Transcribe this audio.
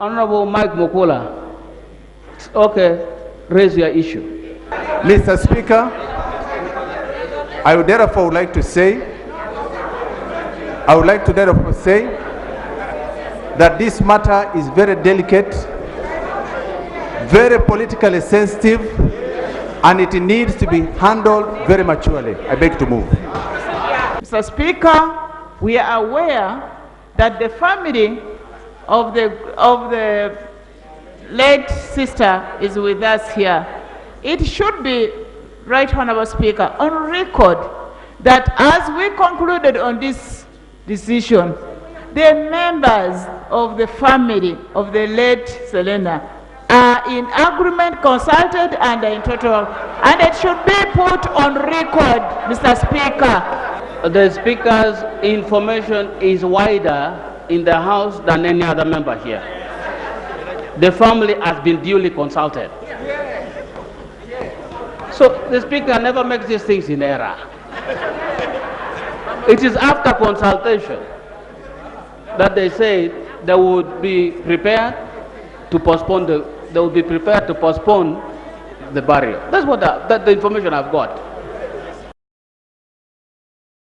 Honorable Mike Mukula. Okay, raise your issue. Mr. Speaker, I would therefore like to say that this matter is very delicate, very politically sensitive, and it needs to be handled very maturely. I beg to move. Mr. Speaker, we are aware that the family of the late sister is with us here. It should be, Right Honourable Speaker, on record that as we concluded on this decision, the members of the family of the late Cerinah are in agreement, consulted, and in total, and it should be put on record, Mr. Speaker. The Speaker's information is wider in the House than any other member here. The family has been duly consulted. So the Speaker never makes these things in error. It is after consultation that they say they would be prepared to postpone the burial. That's what the information I've got.